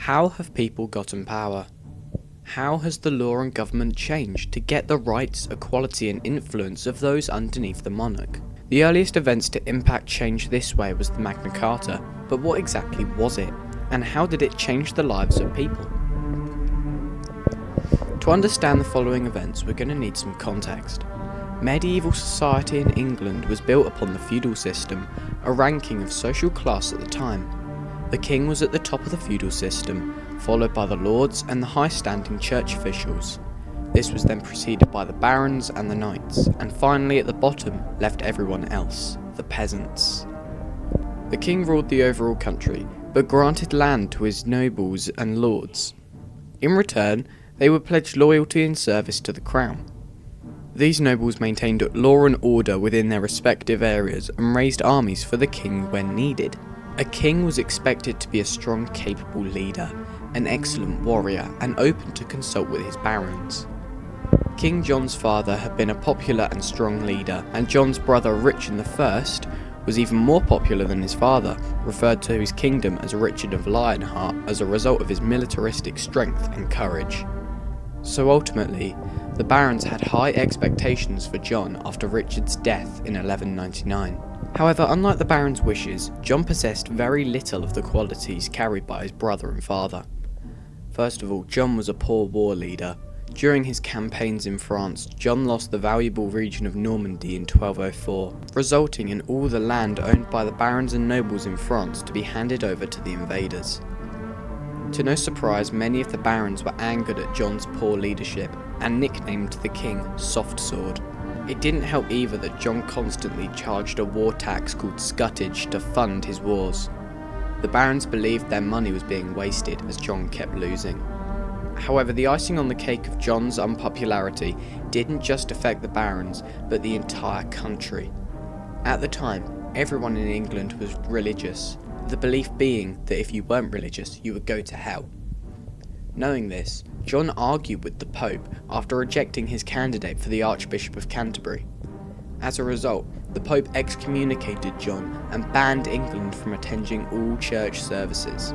How have people gotten power? How has the law and government changed to get the rights, equality and influence of those underneath the monarch? The earliest events to impact change this way was the Magna Carta, but what exactly was it? And how did it change the lives of people? To understand the following events, we're going to need some context. Medieval society in England was built upon the feudal system, a ranking of social class at the time. The king was at the top of the feudal system, followed by the lords and the high-standing church officials. This was then preceded by the barons and the knights, and finally at the bottom left everyone else, the peasants. The king ruled the overall country, but granted land to his nobles and lords. In return, they were pledged loyalty and service to the crown. These nobles maintained law and order within their respective areas and raised armies for the king when needed. A king was expected to be a strong, capable leader, an excellent warrior, and open to consult with his barons. King John's father had been a popular and strong leader, and John's brother Richard I was even more popular than his father, referred to his kingdom as Richard of Lionheart as a result of his militaristic strength and courage. So ultimately, the barons had high expectations for John after Richard's death in 1199. However, unlike the barons' wishes, John possessed very little of the qualities carried by his brother and father. First of all, John was a poor war leader. During his campaigns in France, John lost the valuable region of Normandy in 1204, resulting in all the land owned by the barons and nobles in France to be handed over to the invaders. To no surprise, many of the barons were angered at John's poor leadership and nicknamed the king Soft Sword. It didn't help either that John constantly charged a war tax called scutage to fund his wars. The barons believed their money was being wasted as John kept losing. However, the icing on the cake of John's unpopularity didn't just affect the barons, but the entire country. At the time, everyone in England was religious, the belief being that if you weren't religious, you would go to hell. Knowing this, John argued with the Pope after rejecting his candidate for the Archbishop of Canterbury. As a result, the Pope excommunicated John and banned England from attending all church services.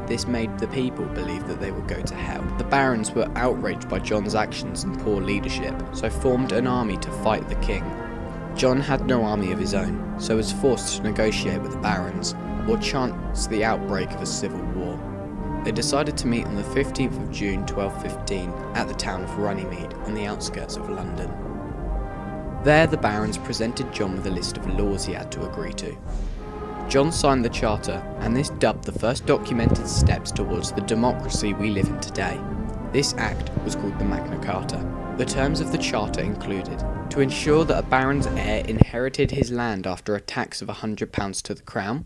This made the people believe that they would go to hell. The barons were outraged by John's actions and poor leadership, so formed an army to fight the king. John had no army of his own, so was forced to negotiate with the barons, or chance the outbreak of a civil war. They decided to meet on the 15th of June 1215 at the town of Runnymede on the outskirts of London. There the barons presented John with a list of laws he had to agree to. John signed the charter, and this dubbed the first documented steps towards the democracy we live in today. This act was called the Magna Carta. The terms of the charter included to ensure that a baron's heir inherited his land after a tax of £100 to the crown,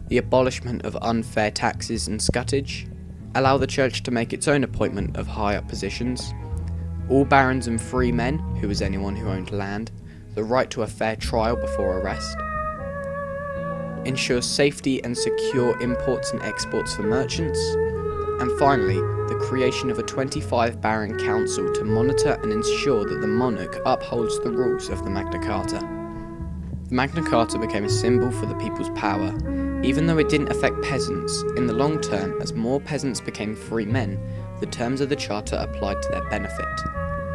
the abolishment of unfair taxes and scutage, allow the church to make its own appointment of higher positions, all barons and free men, who was anyone who owned land, the right to a fair trial before arrest, ensure safety and secure imports and exports for merchants, and finally, the creation of a 25 baron council to monitor and ensure that the monarch upholds the rules of the Magna Carta. The Magna Carta became a symbol for the people's power, even though it didn't affect peasants. In the long term, as more peasants became free men, the terms of the charter applied to their benefit.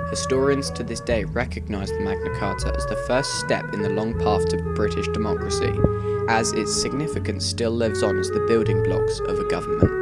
Historians to this day recognise the Magna Carta as the first step in the long path to British democracy, as its significance still lives on as the building blocks of a government.